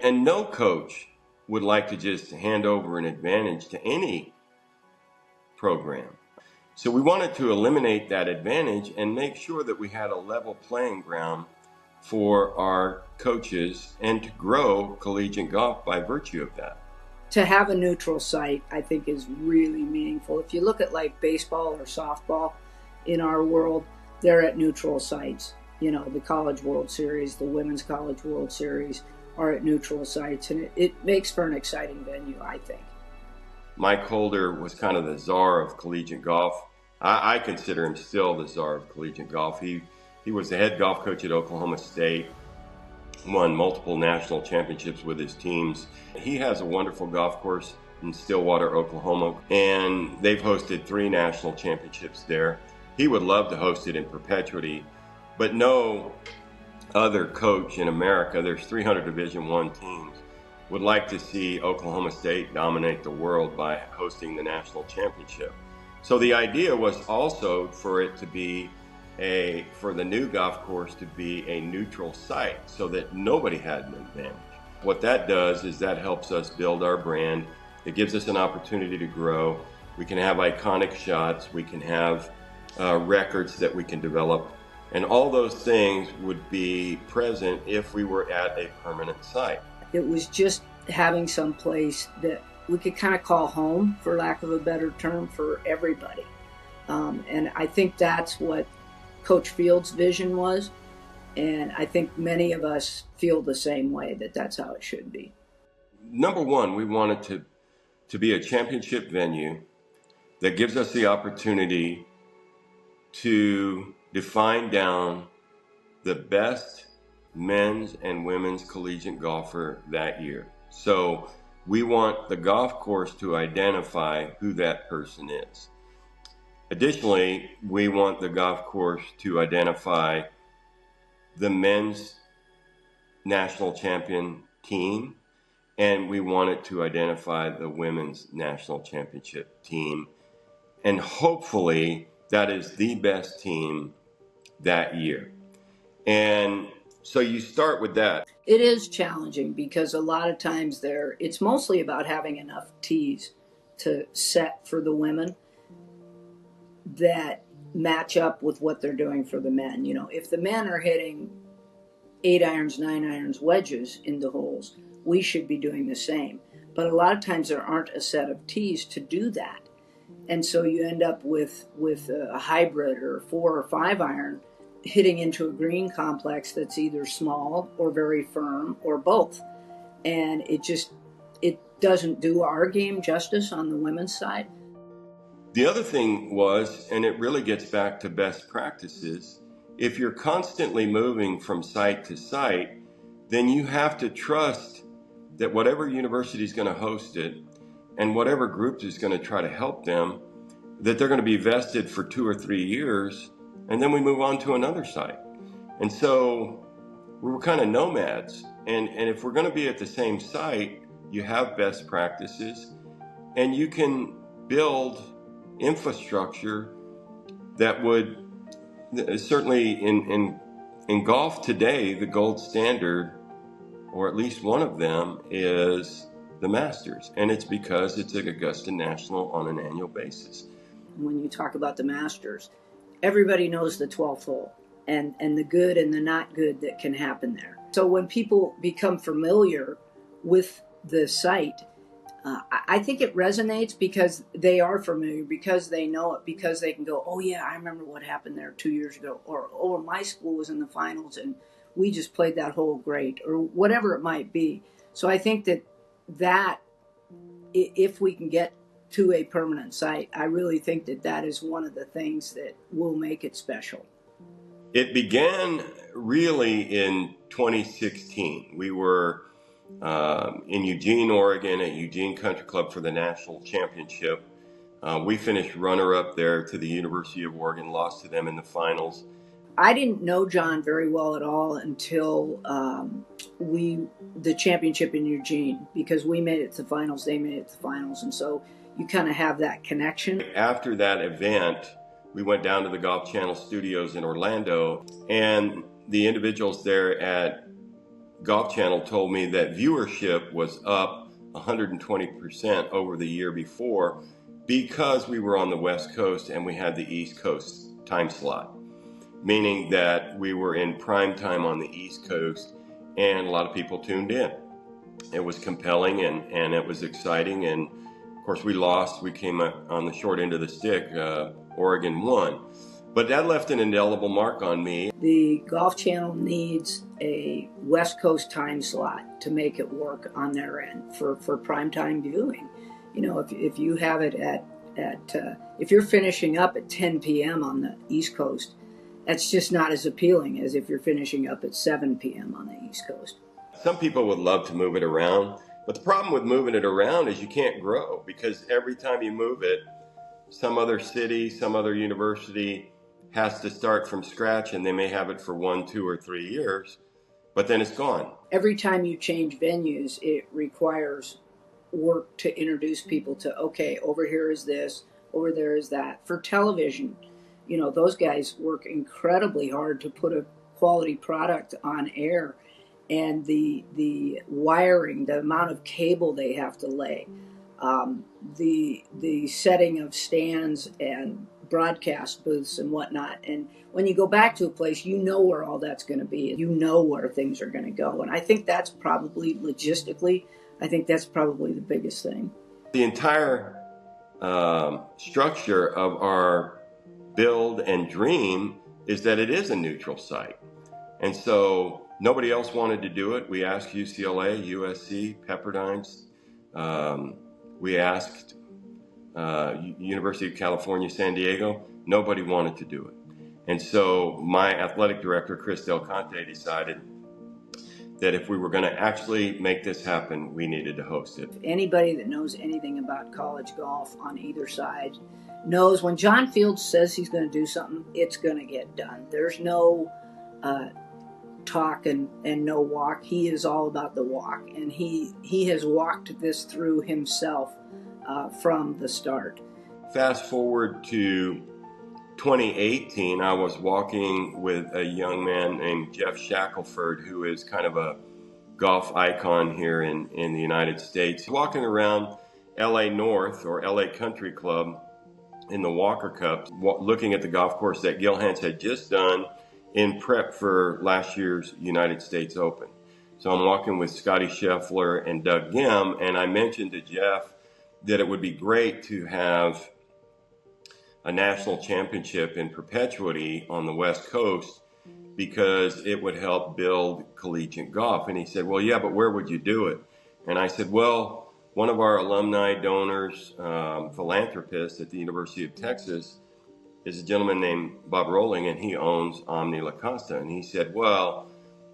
And no coach would like to just hand over an advantage to any program. So we wanted to eliminate that advantage and make sure that we had a level playing ground for our coaches and to grow collegiate golf by virtue of that. To have a neutral site, I think, is really meaningful. If you look at like baseball or softball in our world, they're at neutral sites. You know, the College World Series, the Women's College World Series are at neutral sites, and it makes for an exciting venue, I think. Mike Holder was kind of the czar of collegiate golf. I consider him still the czar of collegiate golf. He was the head golf coach at Oklahoma State, won multiple national championships with his teams. He has a wonderful golf course in Stillwater, Oklahoma, and they've hosted 3 national championships there. He would love to host it in perpetuity, but no other coach in America, there's 300 Division I teams, would like to see Oklahoma State dominate the world by hosting the national championship. So the idea was also for it to be for the new golf course to be a neutral site so that nobody had an advantage. What that does is that helps us build our brand. It gives us an opportunity to grow. We can have iconic shots. We can have records that we can develop. And all those things would be present if we were at a permanent site. It was just having some place that we could kind of call home, for lack of a better term, for everybody. And I think that's what Coach Field's vision was. And I think many of us feel the same way, that that's how it should be. Number one, we wanted to be a championship venue that gives us the opportunity to define down the best men's and women's collegiate golfer that year. So we want the golf course to identify who that person is. Additionally, we want the golf course to identify the men's national champion team, and we want it to identify the women's national championship team. And hopefully that is the best team that year. And so you start with that. It is challenging because a lot of times it's mostly about having enough tees to set for the women that match up with what they're doing for the men. You know, if the men are hitting 8 irons, 9 irons, wedges into holes, we should be doing the same. But a lot of times there aren't a set of tees to do that. And so you end up with a hybrid or 4 or 5 iron hitting into a green complex that's either small or very firm or both. And it doesn't do our game justice on the women's side. The other thing was, and it really gets back to best practices, if you're constantly moving from site to site, then you have to trust that whatever university is going to host it and whatever group is going to try to help them, that they're going to be vested for 2 or 3 years, and then we move on to another site. And so we were kind of nomads. And if we're going to be at the same site, you have best practices, and you can build infrastructure that would certainly in golf today, the gold standard, or at least one of them, is the Masters. And it's because it's at Augusta National on an annual basis. When you talk about the Masters, everybody knows the 12th hole and the good and the not good that can happen there. So when people become familiar with the site, I think it resonates because they are familiar, because they know it, because they can go, oh yeah, I remember what happened there 2 years ago, or oh, my school was in the finals and we just played that hole great, or whatever it might be. So I think that if we can get to a permanent site, I really think that is one of the things that will make it special. It began really in 2016. We were in Eugene, Oregon at Eugene Country Club for the national championship. We finished runner-up there to the University of Oregon, lost to them in the finals. I didn't know John very well at all until the championship in Eugene, because we made it to the finals, they made it to the finals, and so you kind of have that connection. After that event, we went down to the Golf Channel studios in Orlando, and the individuals there at Golf Channel told me that viewership was up 120% over the year before because we were on the West Coast and we had the East Coast time slot, meaning that we were in prime time on the East Coast and a lot of people tuned in. It was compelling and it was exciting. And of course, we lost. We came up on the short end of the stick. Oregon won. But that left an indelible mark on me. The Golf Channel needs a West Coast time slot to make it work on their end for primetime viewing. You know, if you have it if you're finishing up at 10 p.m. on the East Coast, that's just not as appealing as if you're finishing up at 7 p.m. on the East Coast. Some people would love to move it around, but the problem with moving it around is you can't grow, because every time you move it, some other city, some other university has to start from scratch, and they may have it for 1, 2, or 3 years, but then it's gone. Every time you change venues, it requires work to introduce people to, okay, over here is this, over there is that. For television, you know, those guys work incredibly hard to put a quality product on air, and the wiring, the amount of cable they have to lay, the setting of stands and broadcast booths and whatnot. And when you go back to a place, you know where all that's going to be. You know where things are going to go. And I think that's probably logistically, I think that's probably the biggest thing. The entire structure of our build and dream is that it is a neutral site. And so nobody else wanted to do it. We asked UCLA, USC, Pepperdine. We asked University of California, San Diego. Nobody wanted to do it. And so my athletic director, Chris Del Conte, decided that if we were going to actually make this happen, we needed to host it. Anybody that knows anything about college golf on either side knows when John Fields says he's going to do something, it's going to get done. There's no talk and no walk. He is all about the walk, and he has walked this through himself from the start. Fast forward to 2018, I was walking with a young man named Jeff Shackelford, who is kind of a golf icon here in the United States. Walking around LA North, or LA Country Club, in the Walker Cup, looking at the golf course that Gil Hanse had just done in prep for last year's United States Open. So I'm walking with Scotty Scheffler and Doug Gim, and I mentioned to Jeff that it would be great to have a national championship in perpetuity on the West Coast, because it would help build collegiate golf. And he said, well, yeah, but where would you do it? And I said, well, one of our alumni donors, philanthropists at the University of Texas, is a gentleman named Bob Rowling, and he owns Omni La Costa. And he said, well,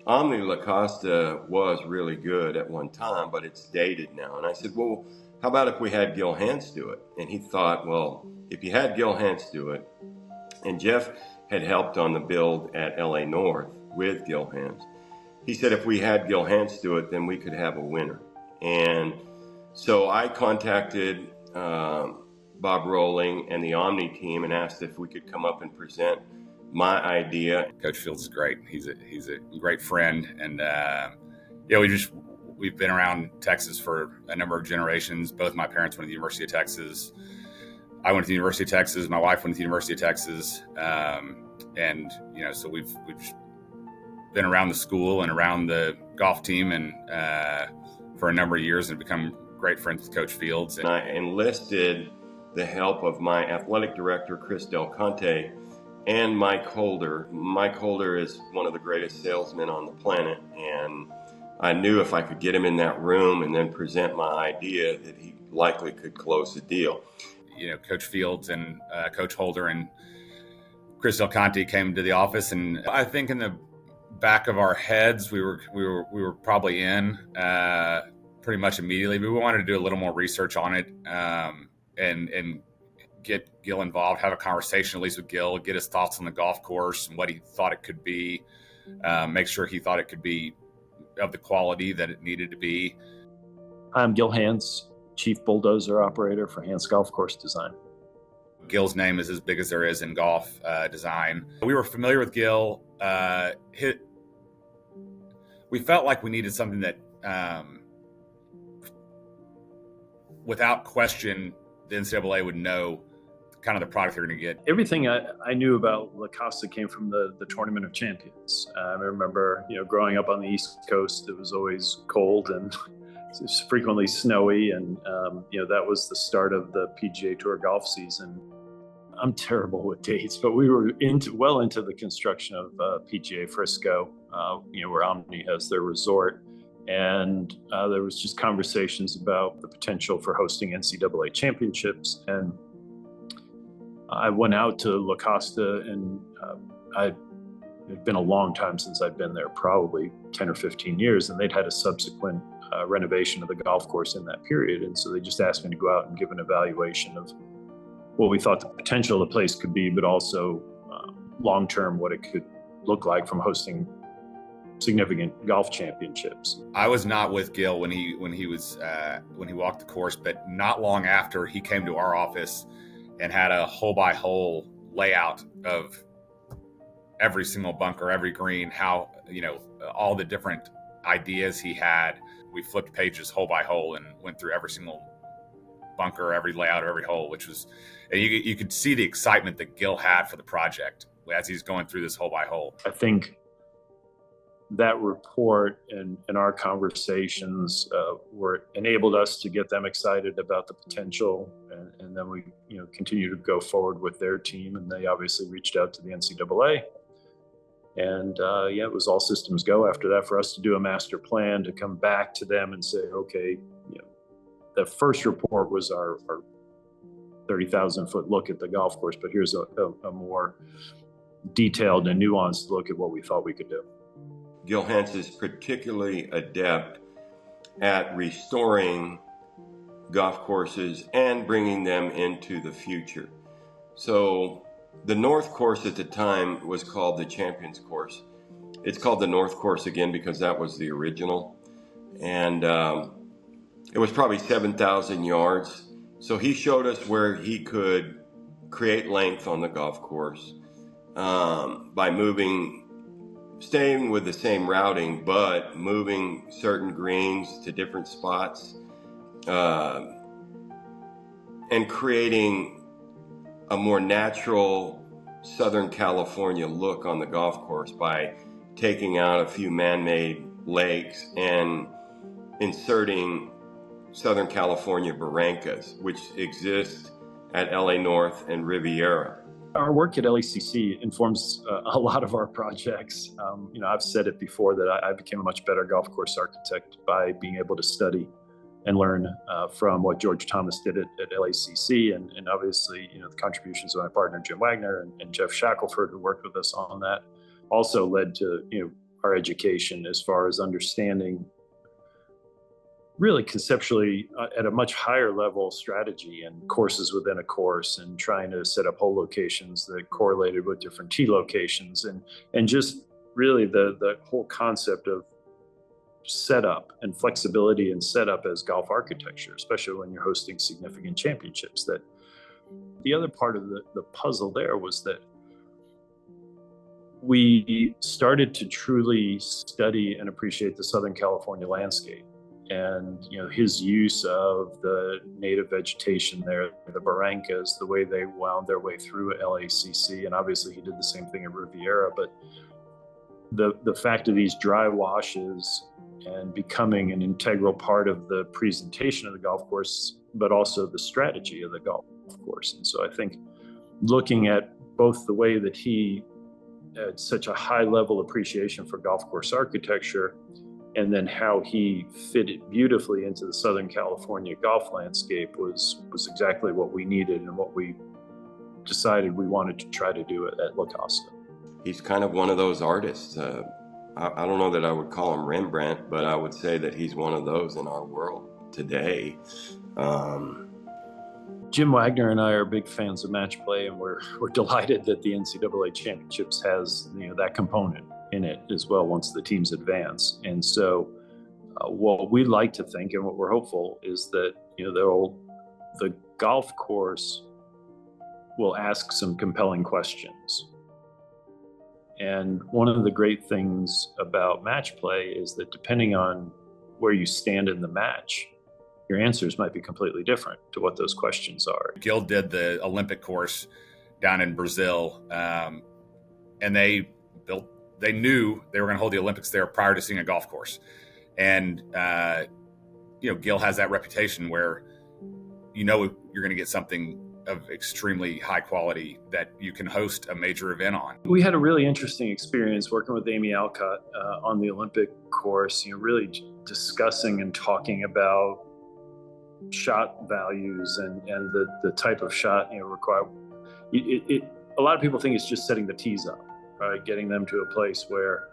Omni La Costa was really good at one time, but it's dated now. And I said, well, how about if we had Gil Hanse do it? And he thought, well, if you had Gil Hanse do it, and Jeff had helped on the build at LA North with Gil Hanse, he said if we had Gil Hanse do it, then we could have a winner. And so I contacted Bob Rowling and the Omni team and asked if we could come up and present my idea. Coach Fields is great. He's a great friend, and we've been around Texas for a number of generations. Both my parents went to the University of Texas. I went to the University of Texas. My wife went to the University of Texas, and so we've been around the school and around the golf team, and for a number of years, and become great friends with Coach Fields. And I enlisted the help of my athletic director, Chris Del Conte, and Mike Holder. Mike Holder is one of the greatest salesmen on the planet, and I knew if I could get him in that room and then present my idea that he likely could close the deal. Coach Fields and Coach Holder and Chris Del Conte came to the office, and I think in the back of our heads we were probably in pretty much immediately, but we wanted to do a little more research on it, and get Gil involved, have a conversation at least with Gil, get his thoughts on the golf course and what he thought it could be, make sure he thought it could be of the quality that it needed to be. I'm Gil Hanse, Chief Bulldozer Operator for Hanse Golf Course Design. Gil's name is as big as there is in golf design. We were familiar with Gil. We we felt like we needed something that, without question, the NCAA would know kind of the product they're going to get. Everything I knew about La Costa came from the Tournament of Champions. I remember, growing up on the East Coast, it was always cold and it was frequently snowy, and that was the start of the PGA Tour golf season. I'm terrible with dates, but we were well into the construction of PGA Frisco, where Omni has their resort. And there was just conversations about the potential for hosting NCAA championships. And I went out to La Costa, and it had been a long time since I'd been there, probably 10 or 15 years, and they'd had a subsequent renovation of the golf course in that period. And so they just asked me to go out and give an evaluation of what we thought the potential of the place could be, but also long-term what it could look like from hosting significant golf championships. I was not with Gil when he walked the course, but not long after, he came to our office and had a hole-by-hole layout of every single bunker, every green, how, all the different ideas he had. We flipped pages hole by hole and went through every single bunker, every layout, every hole, which was, and you could see the excitement that Gil had for the project as he's going through this hole by hole. I think that report and our conversations enabled us to get them excited about the potential, and then we continue to go forward with their team, and they obviously reached out to the NCAA, and it was all systems go after that for us to do a master plan, to come back to them and say, okay, the first report was our 30,000 foot look at the golf course, but here's a more detailed and nuanced look at what we thought we could do. Gil Hanse is particularly adept at restoring golf courses and bringing them into the future. So the North Course at the time was called the Champions Course. It's called the North Course again because that was the original. And it was probably 7,000 yards. So he showed us where he could create length on the golf course by staying with the same routing, but moving certain greens to different spots, and creating a more natural Southern California look on the golf course by taking out a few man-made lakes and inserting Southern California barrancas, which exist at LA North and Riviera. Our work at LACC informs a lot of our projects. I've said it before that I became a much better golf course architect by being able to study and learn from what George Thomas did at LACC, and obviously, the contributions of my partner Jim Wagner and Jeff Shackelford, who worked with us on that, also led to our education as far as understanding, really conceptually at a much higher level, strategy and courses within a course, and trying to set up hole locations that correlated with different tee locations, and just really the whole concept of setup and flexibility and setup as golf architecture, especially when you're hosting significant championships. That the other part of the puzzle there was that we started to truly study and appreciate the Southern California landscape. And his use of the native vegetation there, the barrancas, the way they wound their way through LACC, and obviously he did the same thing at Riviera. But the fact of these dry washes and becoming an integral part of the presentation of the golf course, but also the strategy of the golf course. And so I think looking at both the way that he had such a high level appreciation for golf course architecture, and then how he fit it beautifully into the Southern California golf landscape was exactly what we needed and what we decided we wanted to try to do at La Costa. He's kind of one of those artists. I don't know that I would call him Rembrandt, but I would say that he's one of those in our world today. Jim Wagner and I are big fans of match play, and we're delighted that the NCAA Championships has that component in it as well once the teams advance. And so what we like to think, and what we're hopeful, is that the golf course will ask some compelling questions. And one of the great things about match play is that depending on where you stand in the match, your answers might be completely different to what those questions are. Gil did the Olympic course down in Brazil, and they knew they were going to hold the Olympics there prior to seeing a golf course. And Gil has that reputation where you're going to get something of extremely high quality that you can host a major event on. We had a really interesting experience working with Amy Alcott on the Olympic course, really discussing and talking about shot values and the type of shot required. A lot of people think it's just setting the tees up, right? Getting them to a place where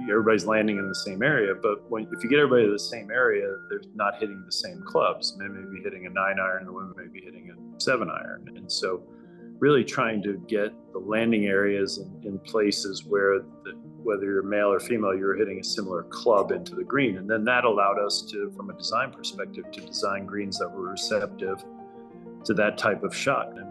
everybody's landing in the same area. But if you get everybody to the same area, they're not hitting the same clubs. They may be hitting a 9-iron, the women may be hitting a 7-iron. And so really trying to get the landing areas in places where whether you're male or female, you're hitting a similar club into the green. And then that allowed us to, from a design perspective, to design greens that were receptive to that type of shot. And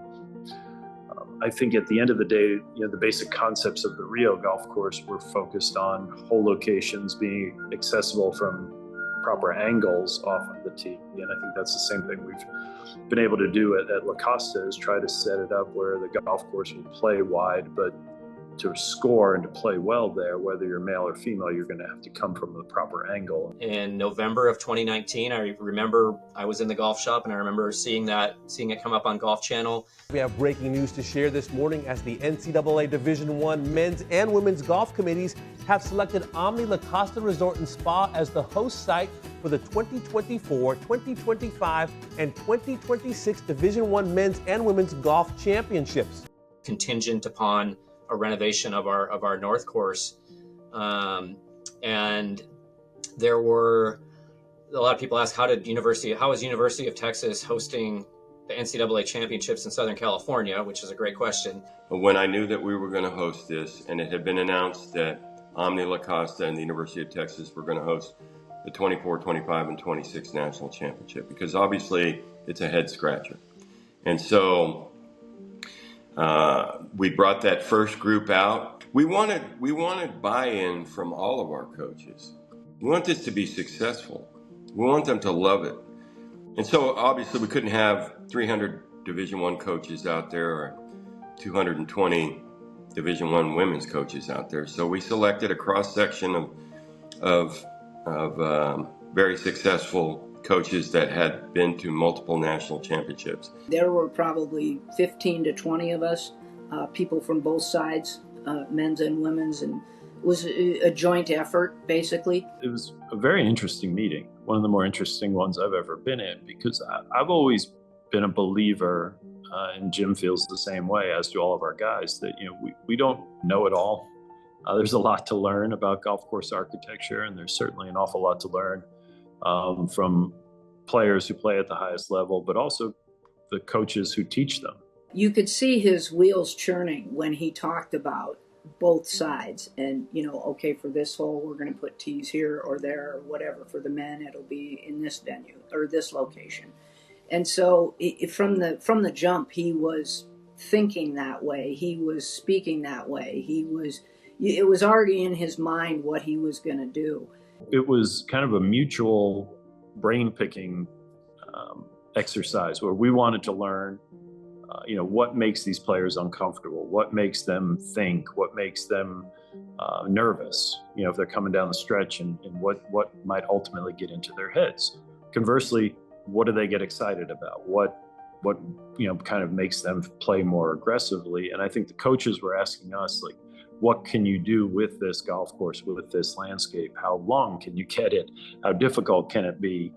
I think at the end of the day, the basic concepts of the Rio golf course were focused on hole locations being accessible from proper angles off of the tee. And I think that's the same thing we've been able to do at La Costa, is try to set it up where the golf course will play wide, but to score and to play well there, whether you're male or female, you're going to have to come from the proper angle. In November of 2019, I remember I was in the golf shop and I remember seeing it come up on Golf Channel. We have breaking news to share this morning as the NCAA Division I men's and women's golf committees have selected Omni La Costa Resort and Spa as the host site for the 2024, 2025, and 2026 Division I men's and women's golf championships. Contingent upon a renovation of our North course, and there were a lot of people ask, how is University of Texas hosting the NCAA championships in Southern California, which is a great question. But when I knew that we were going to host this, and it had been announced that Omni La Costa and the University of Texas were going to host the 24, 25, and 26 national championship, because obviously it's a head scratcher. And so we brought that first group out. We wanted buy-in from all of our coaches. We want this to be successful. We want them to love it. And so obviously we couldn't have 300 Division I coaches out there or 220 Division I women's coaches out there. So we selected a cross-section of very successful coaches that had been to multiple national championships. There were probably 15 to 20 of us, people from both sides, men's and women's, and it was a joint effort, basically. It was a very interesting meeting, one of the more interesting ones I've ever been in, because I've always been a believer, and Jim feels the same way, as do all of our guys, that we don't know it all. There's a lot to learn about golf course architecture, and there's certainly an awful lot to learn from players who play at the highest level, but also the coaches who teach them. You could see his wheels churning when he talked about both sides and, okay, for this hole, we're going to put tees here or there or whatever. For the men, it'll be in this venue or this location. And so from the jump, he was thinking that way. He was speaking that way. It was already in his mind what he was going to do. It was kind of a mutual brain-picking exercise where we wanted to learn, what makes these players uncomfortable, what makes them think, what makes them nervous, if they're coming down the stretch, and what might ultimately get into their heads. Conversely, what do they get excited about? What kind of makes them play more aggressively? And I think the coaches were asking us, like, what can you do with this golf course, with this landscape? How long can you get it? How difficult can it be?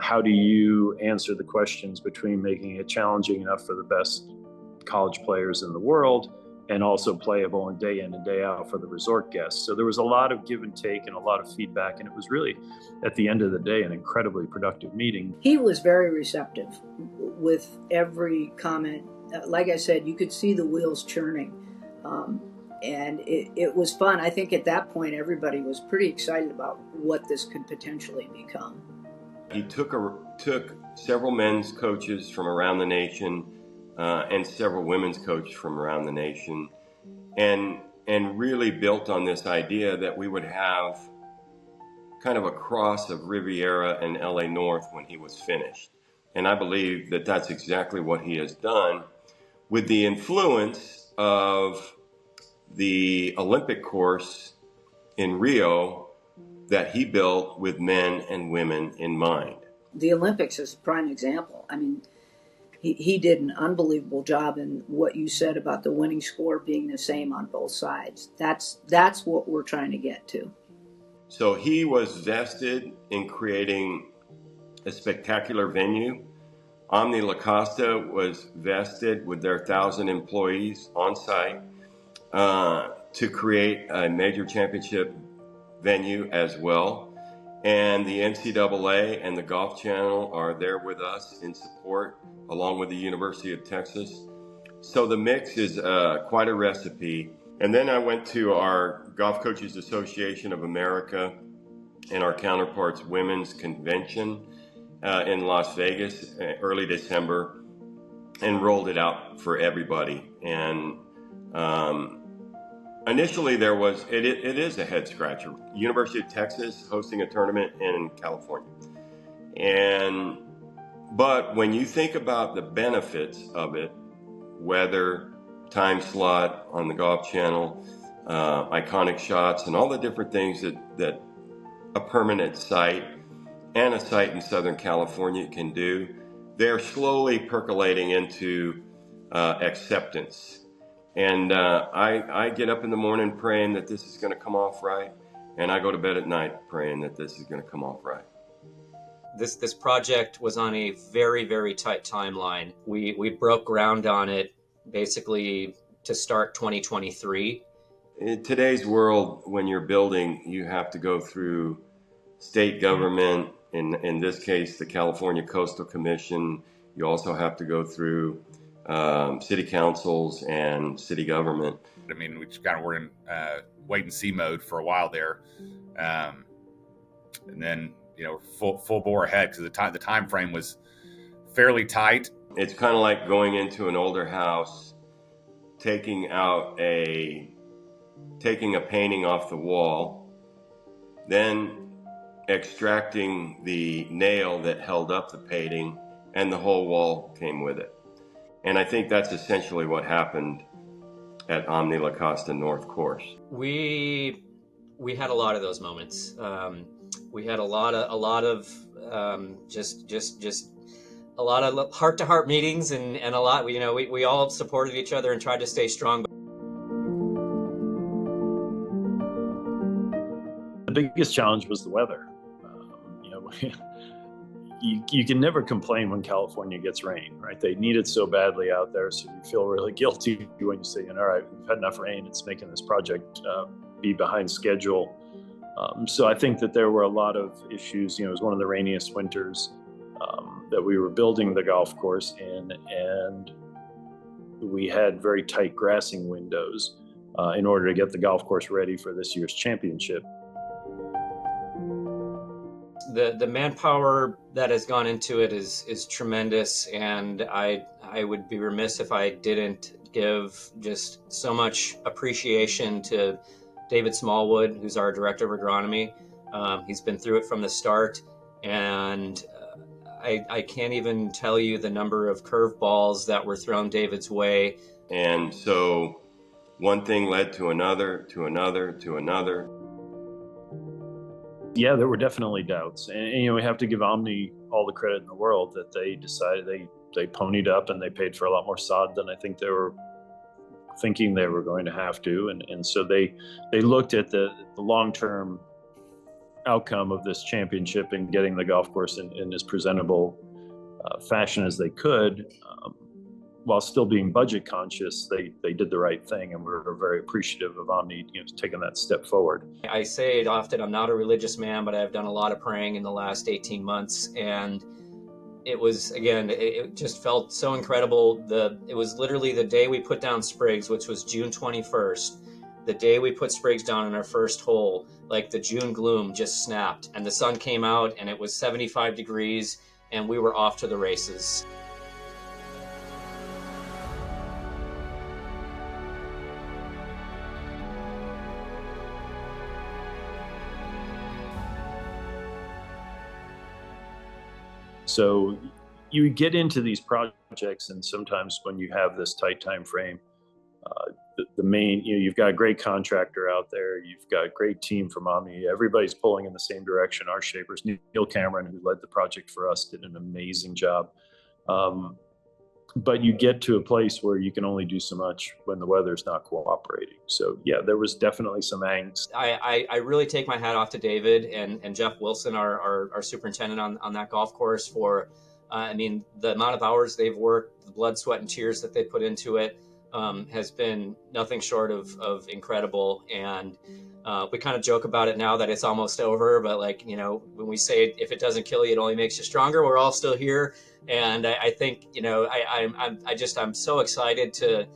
How do you answer the questions between making it challenging enough for the best college players in the world and also playable and day in and day out for the resort guests? So there was a lot of give and take and a lot of feedback, and it was really, at the end of the day, an incredibly productive meeting. He was very receptive with every comment. Like I said, you could see the wheels churning. And it was fun. I think at that point, everybody was pretty excited about what this could potentially become. He took several men's coaches from around the nation and several women's coaches from around the nation and really built on this idea that we would have kind of a cross of Riviera and LA North when he was finished. And I believe that that's exactly what he has done, with the influence of the Olympic course in Rio that he built with men and women in mind. The Olympics is a prime example. I mean, he did an unbelievable job in what you said about the winning score being the same on both sides. That's what we're trying to get to. So he was vested in creating a spectacular venue. Omni La Costa was vested with their 1,000 employees on site to create a major championship venue as well. And the NCAA and the Golf Channel are there with us in support, along with the University of Texas. So the mix is quite a recipe. And then I went to our Golf Coaches Association of America and our counterparts women's convention in Las Vegas early December, and rolled it out for everybody. And initially there was, it is a head scratcher. University of Texas hosting a tournament in California. But when you think about the benefits of it, weather, time slot on the Golf Channel, iconic shots, and all the different things that a permanent site and a site in Southern California can do, they're slowly percolating into acceptance. And I get up in the morning praying that this is going to come off right, and I go to bed at night praying that this is going to come off right. This project was on a very, very tight timeline. We broke ground on it basically to start 2023. In today's world, when you're building, you have to go through state government, in this case, the California Coastal Commission. You also have to go through city councils and city government. I mean, we just kind of were in wait and see mode for a while there. And then, full bore ahead because the time frame was fairly tight. It's kind of like going into an older house, taking a painting off the wall, then extracting the nail that held up the painting, and the whole wall came with it. And I think that's essentially what happened at Omni La Costa North Course. We had a lot of those moments. We had a lot of just a lot of heart-to-heart meetings, and a lot. We all supported each other and tried to stay strong. The biggest challenge was the weather. You can never complain when California gets rain, right? They need it so badly out there, so you feel really guilty when you say, all right, we've had enough rain, it's making this project be behind schedule. So I think that there were a lot of issues. It was one of the rainiest winters that we were building the golf course in, and we had very tight grassing windows in order to get the golf course ready for this year's championship. The manpower that has gone into it is tremendous, and I would be remiss if I didn't give just so much appreciation to David Smallwood, who's our director of agronomy. He's been through it from the start, and I can't even tell you the number of curveballs that were thrown David's way. And so one thing led to another, to another, to another. Yeah, there were definitely doubts. And we have to give Omni all the credit in the world that they decided they ponied up and they paid for a lot more sod than I think they were thinking they were going to have to. And so they looked at the long-term outcome of this championship and getting the golf course in as presentable fashion as they could. While still being budget conscious, they did the right thing, and we're very appreciative of Omni taking that step forward. I say it often, I'm not a religious man, but I've done a lot of praying in the last 18 months, and it was, again, it just felt so incredible. It was literally the day we put down Spriggs, which was June 21st, the day we put Spriggs down in our first hole, like the June gloom just snapped, and the sun came out, and it was 75 degrees, and we were off to the races. So you get into these projects, and sometimes when you have this tight time frame, the main, you've got a great contractor out there, you've got a great team from Omni, everybody's pulling in the same direction. Our shapers, Neil Cameron, who led the project for us, did an amazing job. But you get to a place where you can only do so much when the weather's not cooperating. So yeah, there was definitely some angst. I really take my hat off to David and Jeff Wilson, our superintendent on that golf course, for the amount of hours they've worked, the blood, sweat, and tears that they put into it has been nothing short of incredible. And we kind of joke about it now that it's almost over, but when we say if it doesn't kill you, it only makes you stronger, we're all still here. And I think, I'm so excited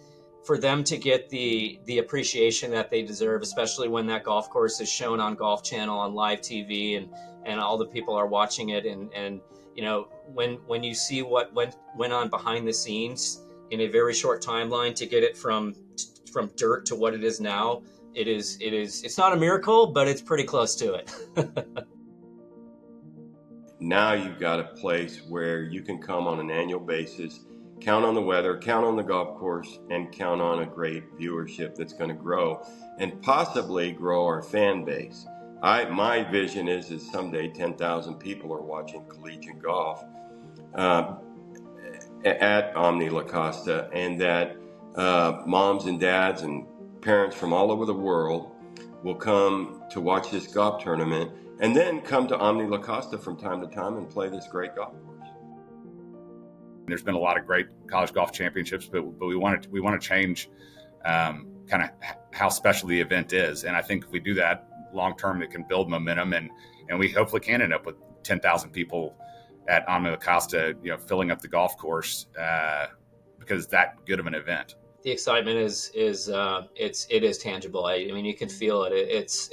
for them to get the appreciation that they deserve, especially when that golf course is shown on Golf Channel on live TV and all the people are watching it. And when you see what went on behind the scenes in a very short timeline to get it from dirt to what it is now, it's not a miracle, but it's pretty close to it. Now you've got a place where you can come on an annual basis, count on the weather, count on the golf course, and count on a great viewership that's going to grow and possibly grow our fan base. My vision is someday 10,000 people are watching collegiate golf at Omni La Costa, and that moms and dads and parents from all over the world will come to watch this golf tournament and then come to Omni La Costa from time to time and play this great golf course. There's been a lot of great college golf championships, but we want to change kind of how special the event is. And I think if we do that long term, it can build momentum, and we hopefully can end up with 10,000 people at Omni La Costa, filling up the golf course because it's that good of an event. The excitement it is tangible. I mean, you can feel it. It's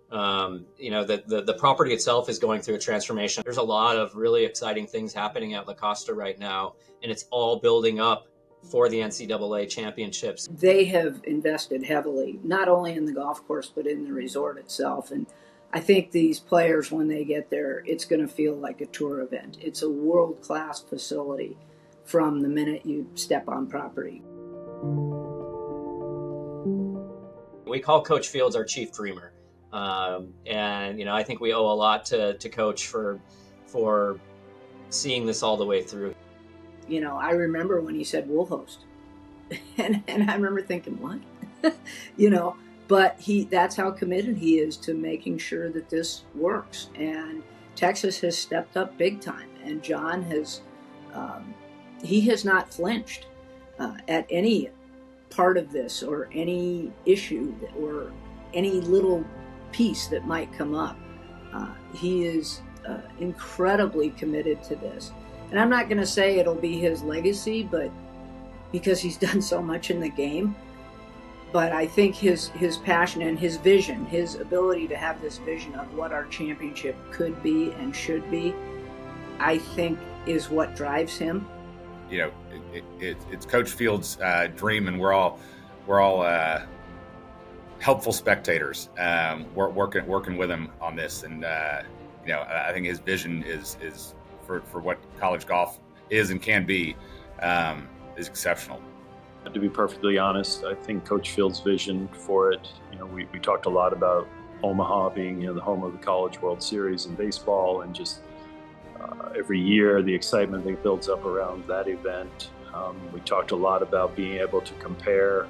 the property itself is going through a transformation. There's a lot of really exciting things happening at La Costa right now, and it's all building up for the NCAA championships. They have invested heavily, not only in the golf course, but in the resort itself. And I think these players, when they get there, it's going to feel like a tour event. It's a world-class facility from the minute you step on property. We call Coach Fields our chief dreamer. And I think we owe a lot to Coach for seeing this all the way through. I remember when he said we'll host, and I remember thinking, what? But that's how committed he is to making sure that this works. And Texas has stepped up big time, and John has he has not flinched at any part of this or any issue or any little piece that might come up. He is incredibly committed to this. And I'm not going to say it'll be his legacy, but because he's done so much in the game. But I think his passion and his vision, his ability to have this vision of what our championship could be and should be, I think is what drives him. It's Coach Fields' dream, and we're all helpful spectators, working with him on this. And I think his vision is for what college golf is and can be is exceptional. To be perfectly honest, I think Coach Fields' vision for it, we talked a lot about Omaha being, the home of the College World Series in baseball, and just every year the excitement that builds up around that event. We talked a lot about being able to compare,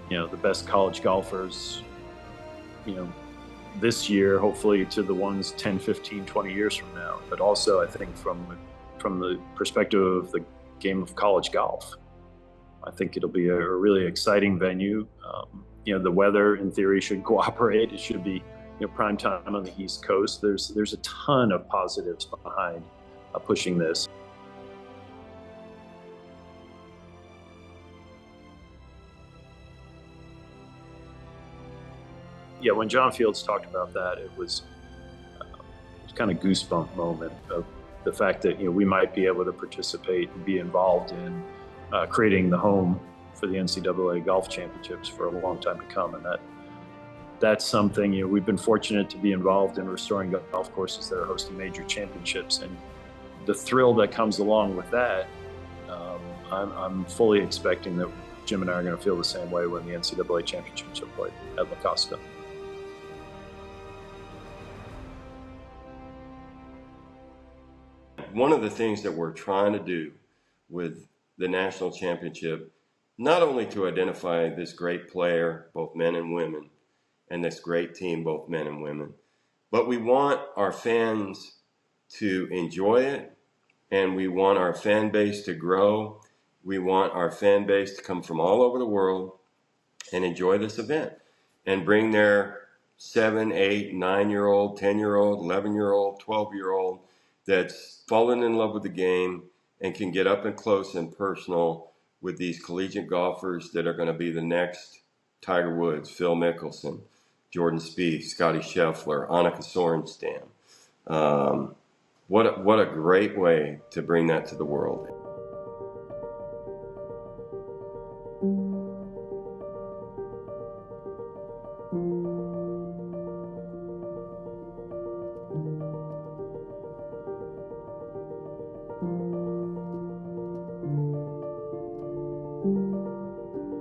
the best college golfers, this year, hopefully, to the ones 10, 15, 20 years from now. But also, I think from the perspective of the game of college golf, I think it'll be a really exciting venue. The weather, in theory, should cooperate. It should be, prime time on the East Coast. There's a ton of positives behind pushing this. Yeah, when John Fields talked about that, it was kind of goosebump moment of the fact that we might be able to participate and be involved in creating the home for the NCAA Golf Championships for a long time to come, and that's something. We've been fortunate to be involved in restoring golf courses that are hosting major championships, and the thrill that comes along with that, I'm fully expecting that Jim and I are going to feel the same way when the NCAA championships are played at La Costa. One of the things that we're trying to do with the national championship, not only to identify this great player, both men and women, and this great team, both men and women, but we want our fans to enjoy it, and we want our fan base to grow. We want our fan base to come from all over the world and enjoy this event and bring their 7, 8, 9-year-old, 10-year-old, 11-year-old, 12-year-old that's fallen in love with the game and can get up and close and personal with these collegiate golfers that are going to be the next Tiger Woods, Phil Mickelson, Jordan Spieth, Scotty Scheffler, Annika Sorenstam. What a great way to bring that to the world.